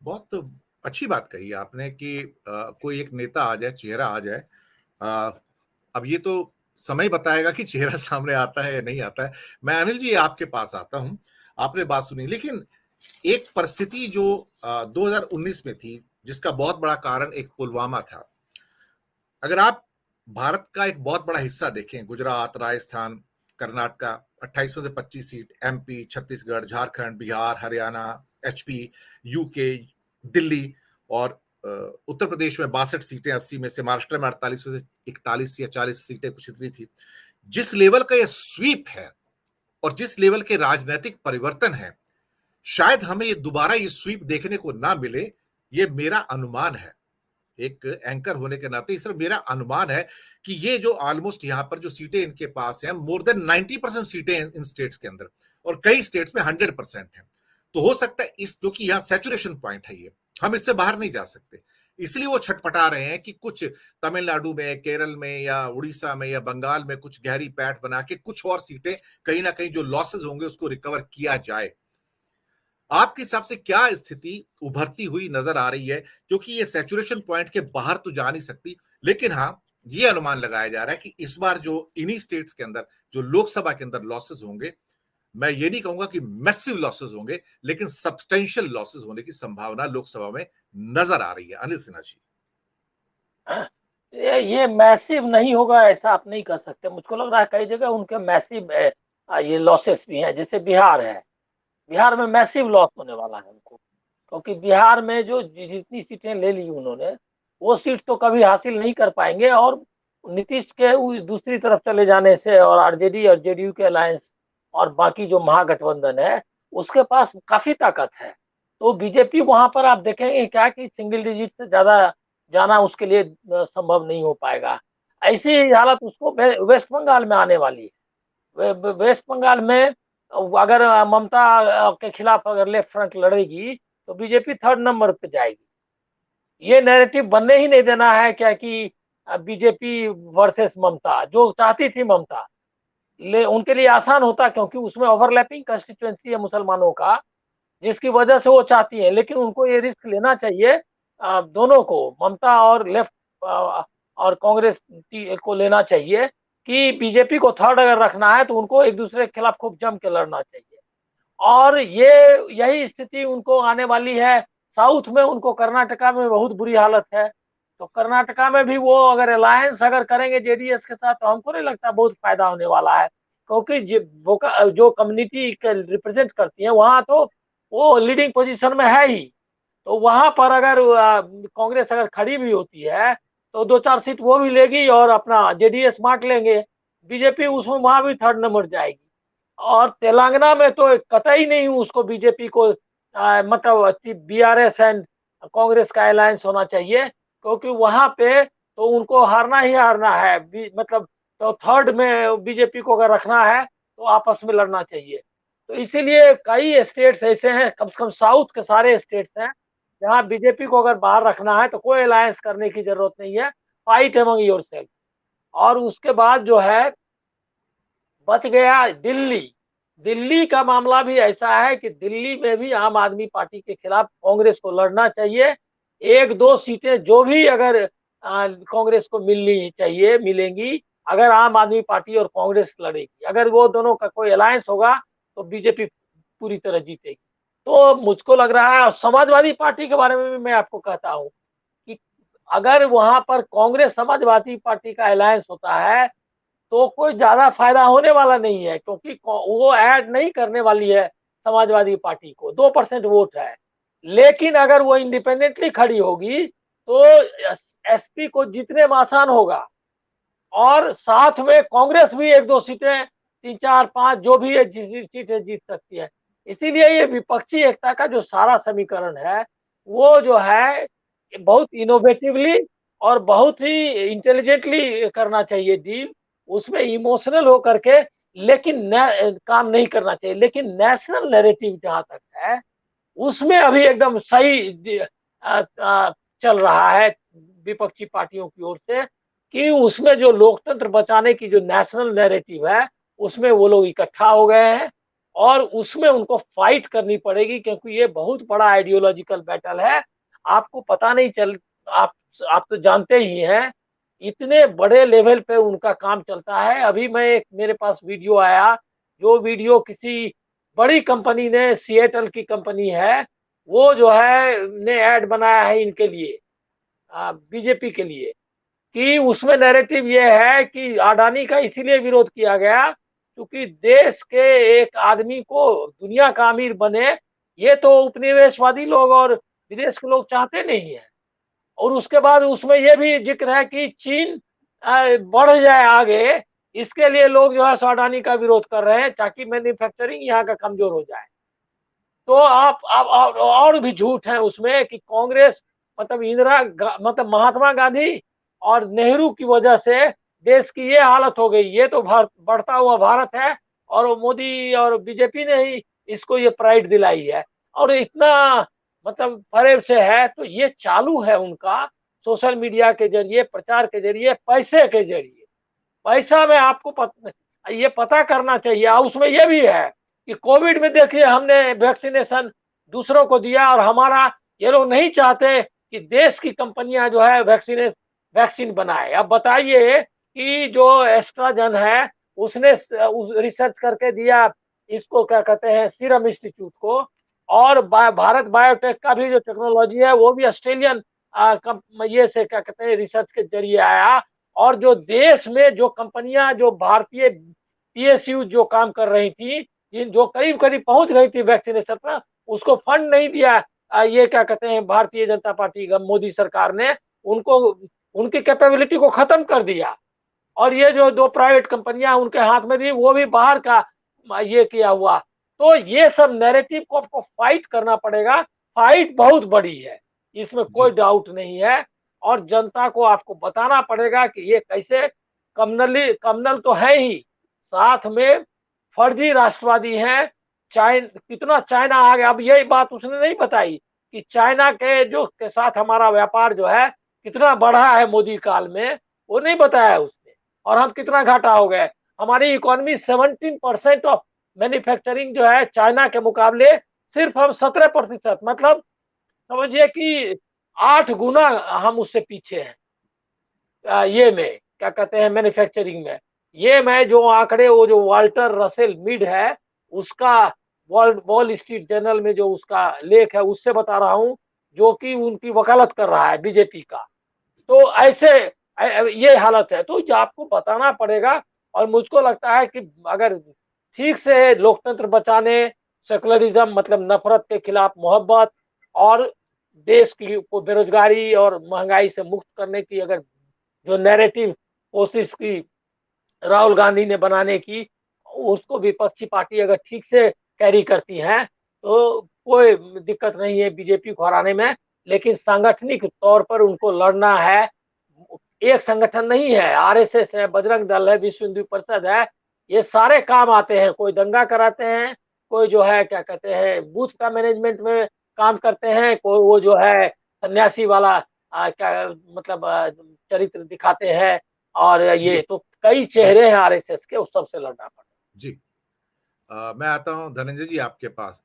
बहुत अच्छी बात कही आपने कि कोई एक नेता आ जाए, चेहरा आ जाए। अ, अब ये तो समय बताएगा कि चेहरा सामने आता है या नहीं आता है। मैं अनिल जी आपके पास आता हूँ, आपने बात सुनी, लेकिन एक परिस्थिति जो 2019 में थी, जिसका बहुत बड़ा कारण एक पुलवामा था। अगर आप भारत का एक बहुत बड़ा हिस्सा देखें, गुजरात, राजस्थान, कर्नाटका, 28 में से 25 seat, MP, Chhattisgarh, Jharkhand, Bihar, Haryana, HP, UK, Delhi और उत्तर प्रदेश में 62 सीटें 80 में से, महाराष्ट्र में 48 में से 41 या 40 सीटें कुछ इतनी थी। जिस लेवल का ये स्वीप है और जिस लेवल के राजनीतिक परिवर्तन है, शायद हमें ये दोबारा ये स्वीप देखने को ना मिले, ये मेरा अनुमान है। एक एंकर होने के नाते सिर्फ मेरा अनुमान है कि ये जो ऑलमोस्ट यहां पर जो सीटें इनके पास हैं, मोर देन 90% सीटें इन स्टेट्स के अंदर और कई स्टेट्स में 100% है। तो हो सकता है इस, क्योंकि यहां सैचुरेशन पॉइंट है, ये हम इससे बाहर नहीं जा सकते, इसलिए वो छटपटा रहे हैं कि कुछ तमिलनाडु में, केरल में या उड़ीसा में या बंगाल में कुछ गहरी पैठ बना के कुछ और सीटें कहीं ना कहीं जो लॉसेस होंगे उसको रिकवर किया जाए। आपके हिसाब से क्या स्थिति उभरती हुई नजर आ रही है? क्योंकि ये सैचुरेशन पॉइंट के बाहर तो जा नहीं सकती, लेकिन हाँ, ये अनुमान लगाया जा रहा है कि इस बार जो इन्हीं स्टेट्स के अंदर जो लोकसभा के अंदर लॉसेस होंगे, मैं ये नहीं कहूंगा कि मैसिव लॉसेस होंगे, लेकिन सब्सटेंशियल लॉसेस होने की संभावना लोकसभा में नजर आ रही है। अनिल सिन्हा जी। ये मैसिव नहीं होगा ऐसा आप नहीं कह सकते। मुझको लग रहा है कई जगह उनके मैसिव ये लॉसेस भी हैं। जैसे बिहार है, बिहार में मैसिव लॉस होने वाला है उनको, क्योंकि बिहार में जो जितनी सीटें ले ली उन्होंने, वो सीट तो कभी हासिल नहीं कर पाएंगे। और नीतीश के दूसरी तरफ चले जाने से और आरजेडी और जेडीयू के अलायंस और बाकी जो महागठबंधन है, उसके पास काफी ताकत है। तो बीजेपी वहां पर आप देखेंगे क्या कि सिंगल डिजिट से ज्यादा जाना उसके लिए संभव नहीं हो पाएगा। ऐसी हालत उसको वेस्ट बंगाल में आने वाली है। वेस्ट बंगाल में अगर ममता के खिलाफ अगर लेफ्ट फ्रंट लड़ेगी तो बीजेपी थर्ड नंबर पे जाएगी। ये नैरेटिव बनने ही नहीं देना है क्या कि बीजेपी वर्सेस ममता, जो चाहती थी ममता, ले उनके लिए आसान होता क्योंकि उसमें ओवरलैपिंग कंस्टिट्यूएंसी है मुसलमानों का, जिसकी वजह से वो चाहती है। लेकिन उनको ये रिस्क लेना चाहिए, दोनों को, ममता और लेफ्ट और कांग्रेस को लेना चाहिए कि बीजेपी को थर्ड अगर रखना है तो उनको एक दूसरे के खिलाफ खूब जम के लड़ना चाहिए। और ये यही स्थिति उनको आने वाली है। साउथ में उनको कर्नाटका में बहुत बुरी हालत है। तो कर्नाटका में भी वो अगर अलायंस अगर करेंगे जेडीएस के साथ तो हमको नहीं लगता बहुत फायदा होने वाला है, क्योंकि जो कम्युनिटी रिप्रेजेंट करती है वहां तो वो लीडिंग पोजीशन में है ही। तो वहां पर अगर कांग्रेस अगर खड़ी भी होती है तो दो चार सीट वो भी लेगी और अपना जेडीएस बांट लेंगे। बीजेपी उसमें वहां भी थर्ड नंबर जाएगी। और तेलंगाना में तो कतई नहीं उसको बीजेपी को मतलब बीआरएस एंड कांग्रेस का अलायंस होना चाहिए, क्योंकि वहां पे तो उनको हारना ही हारना है। मतलब तो थर्ड में बीजेपी को अगर रखना है तो आपस में लड़ना चाहिए। तो इसीलिए कई स्टेट्स ऐसे हैं, कम से कम साउथ के सारे स्टेट्स हैं, जहां बीजेपी को अगर बाहर रखना है तो कोई अलायंस करने की जरूरत नहीं है। Fight among yourself. और उसके बाद जो है बच गया दिल्ली। दिल्ली का मामला भी ऐसा है कि दिल्ली में भी आम आदमी पार्टी के खिलाफ कांग्रेस को लड़ना चाहिए। एक दो सीटें जो भी अगर कांग्रेस को मिलनी चाहिए मिलेंगी अगर आम आदमी पार्टी और कांग्रेस लड़ेगी। अगर वो दोनों का कोई अलायंस होगा तो बीजेपी पूरी तरह जीतेगी। तो मुझको लग रहा है, और समाजवादी पार्टी के बारे में भी मैं आपको कहता हूँ कि अगर वहां पर कांग्रेस समाजवादी पार्टी का अलायंस होता है तो कोई ज्यादा फायदा होने वाला नहीं है, क्योंकि वो ऐड नहीं करने वाली है समाजवादी पार्टी को, 2% वोट है। लेकिन अगर वो इंडिपेंडेंटली खड़ी होगी तो एसपी को जीतने में आसान होगा। और साथ में कांग्रेस भी एक दो सीटें, तीन चार पांच जो भी है सीटें जीत सकती है। इसीलिए ये विपक्षी एकता का जो सारा समीकरण है वो जो है बहुत इनोवेटिवली और बहुत ही इंटेलिजेंटली करना चाहिए डील। उसमें इमोशनल होकर के लेकिन काम नहीं करना चाहिए। लेकिन नेशनल नैरेटिव जहां तक है उसमें अभी एकदम सही चल रहा है विपक्षी पार्टियों की ओर से, कि उसमें जो लोकतंत्र बचाने की जो नेशनल नैरेटिव है उसमें वो लोग इकट्ठा हो गए हैं। और उसमें उनको फाइट करनी पड़ेगी, क्योंकि ये बहुत बड़ा आइडियोलॉजिकल बैटल है। आपको पता नहीं चल आप आप तो जानते ही हैं, इतने बड़े लेवल पे उनका काम चलता है। अभी मैं एक मेरे पास वीडियो आया, जो वीडियो किसी बड़ी कंपनी ने, सिएटल की कंपनी है, वो जो है ने ऐड बनाया है इनके लिए, बीजेपी के लिए, कि उसमें नैरेटिव ये है कि अडानी का इसीलिए विरोध किया गया क्योंकि देश के एक आदमी को दुनिया का अमीर बने, ये तो उपनिवेशवादी लोग और विदेश के लोग चाहते नहीं है। और उसके बाद उसमें ये भी जिक्र है कि चीन बढ़ जाए आगे, इसके लिए लोग जो है सो अडानी का विरोध कर रहे हैं ताकि मैन्युफैक्चरिंग यहाँ का कमजोर हो जाए। तो आप और भी झूठ है उसमें कि कांग्रेस मतलब मतलब महात्मा गांधी और नेहरू की वजह से देश की ये हालत हो गई। ये तो बढ़ता हुआ भारत है और मोदी और बीजेपी ने ही इसको ये प्राइड दिलाई है। और इतना मतलब फरेब से है, तो ये चालू है उनका सोशल मीडिया के जरिए, प्रचार के जरिए, पैसे के जरिए। पैसा में आपको ये पता करना चाहिए। और उसमें ये भी है कि कोविड में देखिए हमने वैक्सीनेशन दूसरों को दिया और हमारा, ये लोग नहीं चाहते कि देश की कंपनियां जो है वैक्सीन बनाए। अब बताइए कि जो एस्ट्राजन है उसने रिसर्च करके दिया, इसको क्या कहते हैं, सीरम इंस्टीट्यूट को, और भारत बायोटेक का भी जो टेक्नोलॉजी है वो भी ऑस्ट्रेलियन ये से क्या कहते हैं रिसर्च के जरिए आया। और जो देश में जो कंपनियां, जो भारतीय पीएसयू जो काम कर रही थी, जिन जो करीब करीब पहुंच गई थी वैक्सीनेशन पर, उसको फंड नहीं दिया ये क्या कहते हैं भारतीय जनता पार्टी मोदी सरकार ने, उनको उनकी कैपेबिलिटी को खत्म कर दिया। और ये जो दो प्राइवेट कंपनियां उनके हाथ में थी वो भी बाहर का ये किया हुआ। तो ये सब नैरेटिव को आपको फाइट करना पड़ेगा। फाइट बहुत बड़ी है, इसमें कोई जी, डाउट नहीं है। और जनता को आपको बताना पड़ेगा कि ये कैसे कम्युनल तो है ही, साथ में फर्जी राष्ट्रवादी हैं। कितना चाइना आ गया। अब यही बात उसने नहीं बताई कि चाइना के जो के साथ हमारा व्यापार जो है कितना बढ़ा है मोदी काल में, वो नहीं बताया उसने। और हम कितना घाटा हो गए। हमारी इकोनॉमी 17% ऑफ मैन्युफैक्चरिंग जो है चाइना के मुकाबले, सिर्फ हम 17%, मतलब समझिए कि 8 गुना हम उससे पीछे हैं। ये में क्या कहते हैं मैन्युफैक्चरिंग में। ये मैं जो आंकड़े, वो जो वाल्टर रसेल मिड है उसका, वॉल स्ट्रीट जर्नल में जो उसका लेख है उससे बता रहा हूं, जो कि उनकी वकालत कर रहा है बीजेपी का। तो ऐसे ये हालत है, तो ये आपको बताना पड़ेगा। और मुझको लगता है कि अगर ठीक से लोकतंत्र बचाने, सेकुलरिज्म मतलब नफरत के खिलाफ मोहब्बत, और देश की को बेरोजगारी और महंगाई से मुक्त करने की अगर जो नैरेटिव कोशिश की राहुल गांधी ने बनाने की, उसको विपक्षी पार्टी अगर ठीक से कैरी करती है तो कोई दिक्कत नहीं है बीजेपी को हराने में। लेकिन सांगठनिक तौर पर उनको लड़ना है। एक संगठन नहीं है, आरएसएस है, बजरंग दल है, विश्व हिंदू परिषद है, ये सारे काम आते हैं। कोई दंगा कराते हैं, कोई जो है क्या कहते हैं बूथ का मैनेजमेंट में काम करते हैं, कोई वो जो है सन्यासी वाला क्या मतलब चरित्र दिखाते हैं। और जी, ये तो कई जी, चेहरे हैं आरएसएस के, उस सबसे लड़ना पड़ता है। जी। मैं आता हूँ धनंजय जी आपके पास।